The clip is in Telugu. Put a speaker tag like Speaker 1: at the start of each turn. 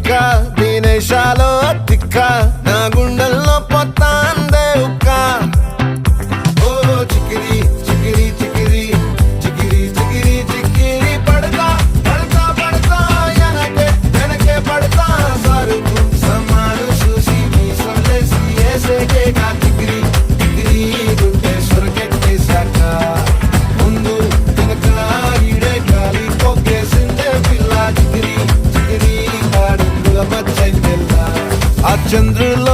Speaker 1: తిక్క దినేశాలో తిక్క నా గుండెల్లో పొత్తాందే ఉక్క ఓ చికిరి చికిరి చికిరి చికిరి చికిరి చికిరి పడతా పడతా పడతా వెనకే పడతా సరుకు సమాను చూసి మీ సొల్లేసి ఏసేకేగా చికిరి చికిరి గుండె సొరకెట్టేశాక ముందు వెనక ఈడే గాలి పొగ్గేసిందే పిల్ల చికిరి చికిరి ఆడుగుల మధ్య పిల్ల ఆ చంద్రుల